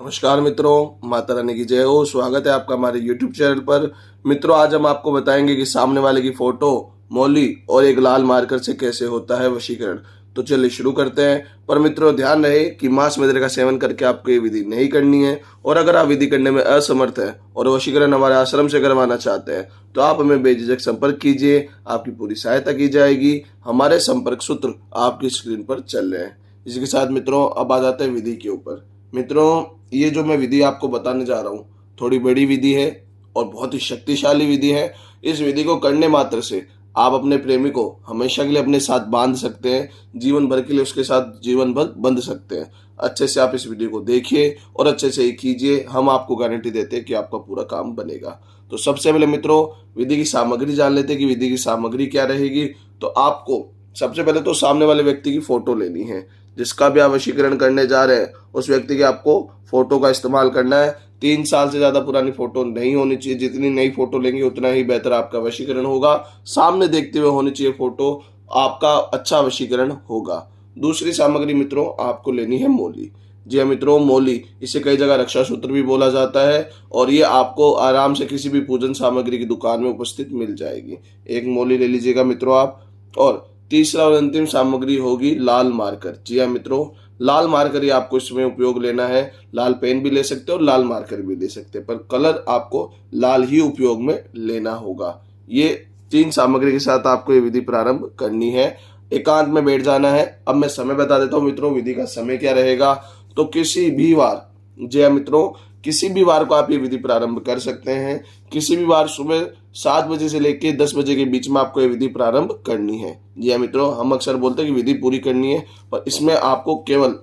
नमस्कार मित्रों, माता रानी की जय हो। स्वागत है आपका हमारे YouTube चैनल पर। मित्रों, आज हम आपको बताएंगे कि सामने वाले की फोटो, मौली और एक लाल मार्कर से कैसे होता है वशीकरण। तो चलिए शुरू करते हैं। पर मित्रों, ध्यान रहे कि मांस मदिरा का सेवन करके आपको ये विधि नहीं करनी है। और अगर आप विधि करने में असमर्थ हैं और वशीकरण हमारे आश्रम से करवाना चाहते हैं तो आप हमें बेझिझक संपर्क कीजिए, आपकी पूरी सहायता की जाएगी। हमारे संपर्क सूत्र आपकी स्क्रीन पर चल रहे हैं। इसी के साथ मित्रों, अब आ जाते हैं विधि के ऊपर। मित्रों, ये जो मैं विधि आपको बताने जा रहा हूँ, थोड़ी बड़ी विधि है और बहुत ही शक्तिशाली विधि है। इस विधि को करने मात्र से आप अपने प्रेमी को हमेशा के लिए अपने साथ बांध सकते हैं, जीवन भर के लिए उसके साथ जीवन भर बंध सकते हैं। अच्छे से आप इस वीडियो को देखिए और अच्छे से ही कीजिए। हम आपको गारंटी देते हैं कि आपका पूरा काम बनेगा। तो सबसे पहले मित्रों, विधि की सामग्री जान लेते हैं कि विधि की सामग्री क्या रहेगी। तो आपको सबसे पहले तो सामने वाले व्यक्ति की फोटो लेनी है। जिसका भी आप वशीकरण करने जा रहे हैं उस व्यक्ति की आपको फोटो का इस्तेमाल करना है। 3 साल से ज्यादा पुरानी फोटो नहीं होनी चाहिए। जितनी नई फोटो लेंगे उतना ही बेहतर आपका वशीकरण होगा। सामने देखते हुए होनी चाहिए फोटो, आपका अच्छा वशीकरण होगा। दूसरी सामग्री मित्रों, आपको लेनी है मौली। जी हाँ मित्रों, मौली, इसे कई जगह रक्षा सूत्र भी बोला जाता है और ये आपको आराम से किसी भी पूजन सामग्री की दुकान में उपस्थित मिल जाएगी। एक मौली ले लीजिएगा मित्रों आप। और तीसरा और अंतिम सामग्री होगी लाल मार्कर। जी हाँ मित्रों, लाल मार्कर ही आपको इसमें उपयोग लेना है। लाल पेन भी ले सकते हो और लाल मार्कर भी ले सकते हैं, पर कलर आपको लाल ही उपयोग में लेना होगा। ये 3 सामग्री के साथ आपको ये विधि प्रारंभ करनी है। एकांत में बैठ जाना है। अब मैं समय बता देता हूँ मित्रों, विधि का समय क्या रहेगा। तो किसी भी वार, जी हाँ मित्रों, किसी भी वार को आप ये विधि प्रारंभ कर सकते हैं। किसी भी वार सुबह 7 बजे से लेकर 10 बजे के बीच में आपको ये विधि प्रारंभ करनी है। जी हाँ मित्रों, हम अक्सर बोलते हैं कि विधि पूरी करनी है, पर इसमें आपको केवल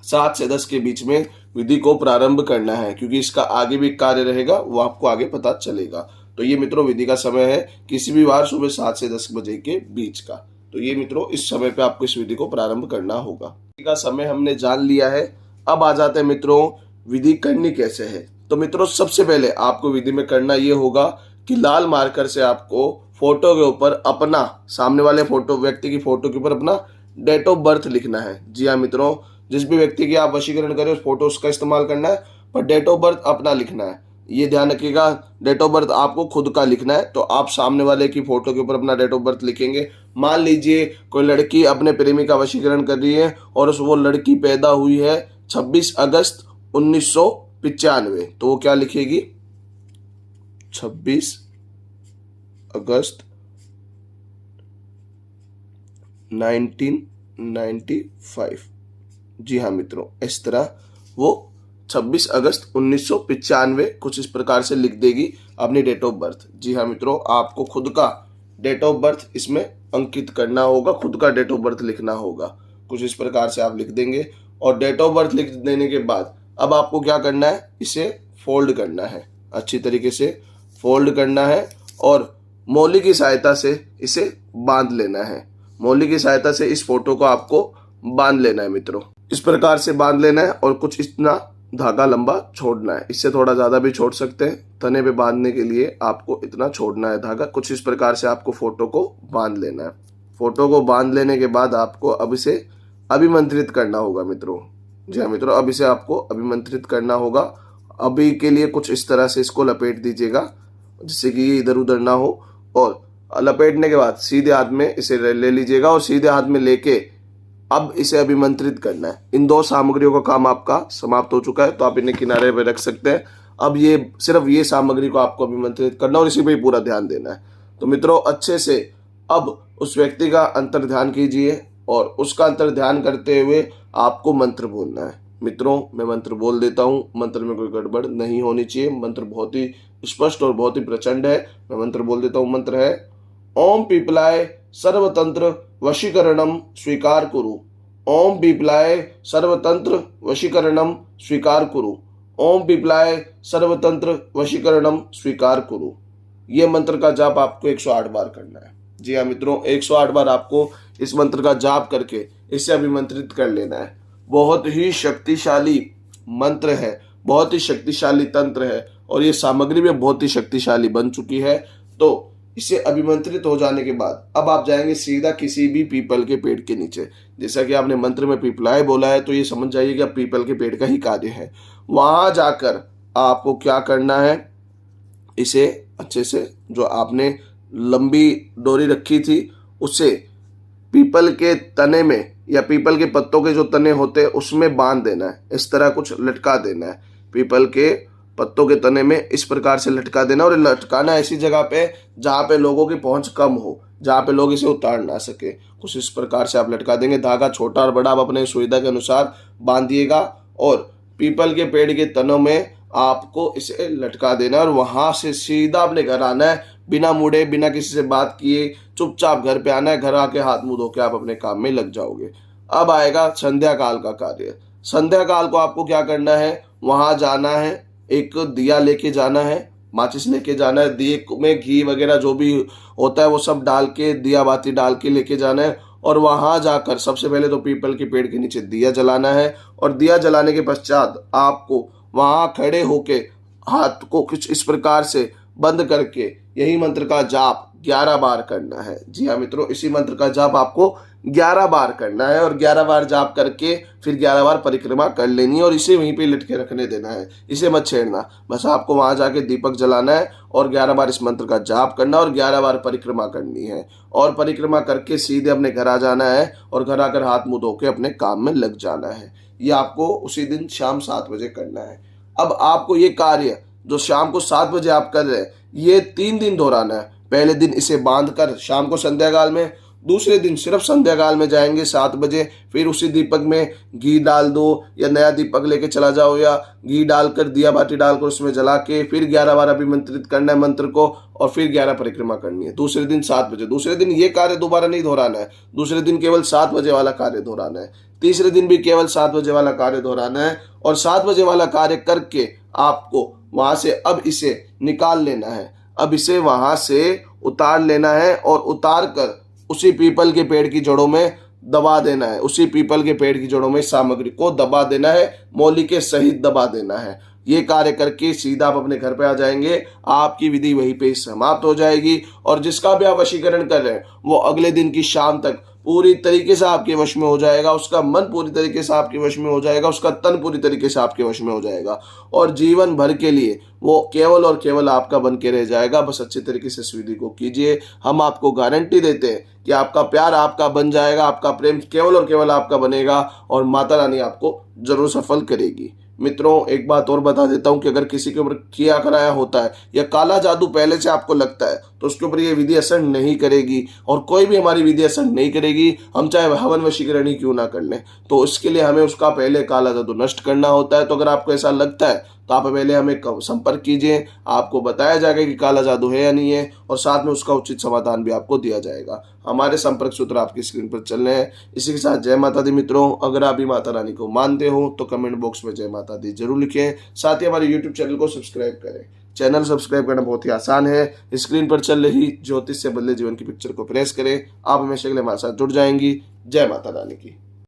7 से 10 के बीच में विधि को प्रारंभ करना है, क्योंकि इसका आगे भी कार्य रहेगा, वो आपको आगे पता चलेगा। तो ये मित्रों विधि का समय है, किसी भी वार सुबह 7 से 10 बजे के बीच का। तो ये मित्रों, इस समय पे आपको इस विधि को प्रारंभ करना होगा। विधि का समय हमने जान लिया है। अब आ जाते हैं मित्रों, विधि करनी कैसे है। तो मित्रों, सबसे पहले आपको विधि में करना ये होगा कि लाल मार्कर से आपको फोटो के ऊपर अपना, सामने वाले फोटो व्यक्ति की फोटो के ऊपर अपना डेट ऑफ बर्थ लिखना है। जी हाँ मित्रों, जिस भी व्यक्ति की आप वशीकरण करें उस फोटो का इस्तेमाल करना है, पर डेट ऑफ बर्थ अपना लिखना है। ये ध्यान रखिएगा, डेट ऑफ बर्थ आपको खुद का लिखना है। तो आप सामने वाले की फोटो के ऊपर अपना डेट ऑफ बर्थ लिखेंगे। मान लीजिए कोई लड़की अपने प्रेमी का वशीकरण कर रही है और वो लड़की पैदा हुई है 26 अगस्त 1995, तो वो क्या लिखेगी, 26 अगस्त 1995। जी हाँ मित्रों, इस तरह वो 26 अगस्त 1995 कुछ इस प्रकार से लिख देगी अपनी डेट ऑफ बर्थ। जी हाँ मित्रों, आपको खुद का डेट ऑफ बर्थ इसमें अंकित करना होगा, खुद का डेट ऑफ बर्थ लिखना होगा। कुछ इस प्रकार से आप लिख देंगे और डेट ऑफ बर्थ लिख देने के बाद अब आपको क्या करना है, इसे फोल्ड करना है, अच्छी तरीके से फोल्ड करना है और मौली की सहायता से इसे बांध लेना है। मौली की सहायता से इस फोटो को आपको बांध लेना है मित्रों। इस प्रकार से बांध लेना है और कुछ इतना धागा लंबा छोड़ना है। इससे थोड़ा ज्यादा भी छोड़ सकते हैं। तने पे बांधने के लिए आपको इतना छोड़ना है धागा। कुछ इस प्रकार से आपको फोटो को बांध लेना है। फोटो को बांध लेने के बाद आपको अब इसे अभिमंत्रित करना होगा मित्रों। जी हाँ मित्रों, अब इसे आपको अभिमंत्रित करना होगा। अभी के लिए कुछ इस तरह से इसको लपेट दीजिएगा जिससे कि ये इधर उधर ना हो। और लपेटने के बाद सीधे हाथ में इसे ले लीजिएगा और सीधे हाथ में लेके अब इसे अभिमंत्रित करना है। इन 2 सामग्रियों का काम आपका समाप्त हो चुका है, तो आप इन्हें किनारे पे रख सकते हैं। अब ये सिर्फ ये सामग्री को आपको अभिमंत्रित करना और इसी पे पूरा ध्यान देना है। तो मित्रों, अच्छे से अब उस व्यक्ति का अंतर ध्यान कीजिए और उसका अंतर ध्यान करते हुए आपको मंत्र बोलना है। मित्रों, मैं मंत्र बोल देता हूँ, मंत्र में कोई गड़बड़ नहीं होनी चाहिए। मंत्र बहुत ही स्पष्ट और बहुत ही प्रचंड है। मैं मंत्र बोल देता हूँ। मंत्र है, ओम पीपलाय सर्वतंत्र वशीकरणम स्वीकार कुरु। ओम पीपलाय सर्वतंत्र वशीकरणम स्वीकार कुरु। ओम पीपलाय सर्वतंत्र वशीकरणम स्वीकार कुरु। ये मंत्र का जाप आपको 108 बार करना है। जी हाँ मित्रों, 108 बार आपको इस मंत्र का जाप करके इसे अभिमंत्रित कर लेना है। बहुत ही शक्तिशाली मंत्र है, बहुत ही शक्तिशाली तंत्र है और ये सामग्री भी बहुत ही शक्तिशाली बन चुकी है। तो इसे अभिमंत्रित हो जाने के बाद अब आप जाएंगे सीधा किसी भी पीपल के पेड़ के नीचे। जैसा कि आपने मंत्र में पीपलाए बोला है तो ये समझ जाइए कि अब पीपल के पेड़ का ही कार्य है। वहां जाकर आपको क्या करना है, इसे अच्छे से जो आपने लंबी डोरी रखी थी उसे पीपल के तने में या पीपल के पत्तों के जो तने होते हैं उसमें बांध देना है। इस तरह कुछ लटका देना है, पीपल के पत्तों के तने में इस प्रकार से लटका देना। और लटकाना ऐसी जगह पे जहाँ पे लोगों की पहुंच कम हो, जहाँ पे लोग इसे उतार ना सके। कुछ इस प्रकार से आप लटका देंगे। धागा छोटा और बड़ा आप अपने सुविधा के अनुसार बांधिएगा और पीपल के पेड़ के तनों में आपको इसे लटका देना और वहां से सीधा अपने घर आना है, बिना मुड़े, बिना किसी से बात किए चुपचाप घर पे आना है। घर आके हाथ मुंह धो के आप अपने काम में लग जाओगे। अब आएगा संध्या काल का कार्य। संध्या काल को आपको क्या करना है, वहां जाना है, एक दिया लेके जाना है, माचिस लेके जाना है, दिए में घी वगैरह जो भी होता है वो सब डाल के, दिया बाती डाल के लेके जाना है। और वहां जाकर सबसे पहले तो पीपल के पेड़ के नीचे दिया जलाना है और दिया जलाने के पश्चात आपको वहां खड़े होके हाथ को कुछ इस प्रकार से बंद करके यही मंत्र का जाप 11 बार करना है। जी हाँ मित्रों, इसी मंत्र का जाप आपको 11 बार करना है और 11 बार जाप करके फिर 11 बार परिक्रमा कर लेनी है और इसे वहीं पे लटके रखने देना है, इसे मत छेड़ना। बस आपको वहां जाके दीपक जलाना है और 11 बार इस मंत्र का जाप करना और 11 बार परिक्रमा करनी है और परिक्रमा करके सीधे अपने घर आ जाना है और घर आकर हाथ मुंह धो के अपने काम में लग जाना है। ये आपको उसी दिन शाम 7 बजे करना है। अब आपको ये कार्य जो शाम को 7 बजे आप कर रहे हैं ये 3 दिन दोहराना है। पहले दिन इसे बांधकर शाम को संध्या काल में, दूसरे दिन सिर्फ संध्या काल में जाएंगे 7 बजे, फिर उसी दीपक में घी डाल दो या नया दीपक लेके चला जाओ या घी डालकर दिया बाती डालकर उसमें जला के फिर 11 बार अभिमंत्रित करना है मंत्र को और फिर 11 परिक्रमा करनी है। दूसरे दिन 7 बजे, दूसरे दिन ये कार्य दोबारा नहीं दोहराना है, दूसरे दिन केवल 7 बजे वाला कार्य दोहराना है। तीसरे दिन भी केवल 7 बजे वाला कार्य दोहराना है और 7 बजे वाला कार्य करके आपको वहां से अब इसे निकाल लेना है। अब इसे वहां से उतार लेना है और उतार कर उसी पीपल के पेड़ की जड़ों में दबा देना है। उसी पीपल के पेड़ की जड़ों में सामग्री को दबा देना है, मौली के सहित दबा देना है। ये कार्य करके सीधा आप अपने घर पे आ जाएंगे, आपकी विधि वहीं पे समाप्त हो जाएगी और जिसका भी आप वशीकरण कर रहे हैं वो अगले दिन की शाम तक पूरी तरीके से आपके वश में हो जाएगा। उसका मन पूरी तरीके से आपके वश में हो जाएगा, उसका तन पूरी तरीके से आपके वश में हो जाएगा और जीवन भर के लिए वो केवल और केवल आपका बन के रह जाएगा। बस अच्छे तरीके से इस विधि को कीजिए। हम आपको गारंटी देते हैं कि आपका प्यार आपका बन जाएगा, आपका प्रेम केवल और केवल आपका बनेगा और माता रानी आपको जरूर सफल करेगी। मित्रों, एक बात और बता देता हूं कि अगर किसी के ऊपर किया कराया होता है या काला जादू पहले से आपको लगता है तो उसके ऊपर ये विधि असर नहीं करेगी और कोई भी हमारी विधि असर नहीं करेगी। हम चाहे हवन वशीकरण ही क्यों ना कर लें, तो इसके लिए हमें उसका पहले काला जादू नष्ट करना होता है। तो अगर आपको ऐसा लगता है तो आप पहले हमें संपर्क कीजिए, आपको बताया जाएगा कि काला जादू है या नहीं है और साथ में उसका उचित समाधान भी आपको दिया जाएगा। हमारे संपर्क सूत्र आपकी स्क्रीन पर चल रहे हैं। इसी के साथ जय माता दी मित्रों। अगर आप भी माता रानी को मानते हो तो कमेंट बॉक्स में जय माता दी जरूर लिखें। साथ ही हमारे यूट्यूब चैनल को सब्सक्राइब करें। चैनल सब्सक्राइब करना बहुत ही आसान है। स्क्रीन पर चल रही ज्योतिष से बदले जीवन की पिक्चर को प्रेस करें, आप हमेशा के लिए हमारे साथ जुड़ जाएंगी। जय माता रानी की।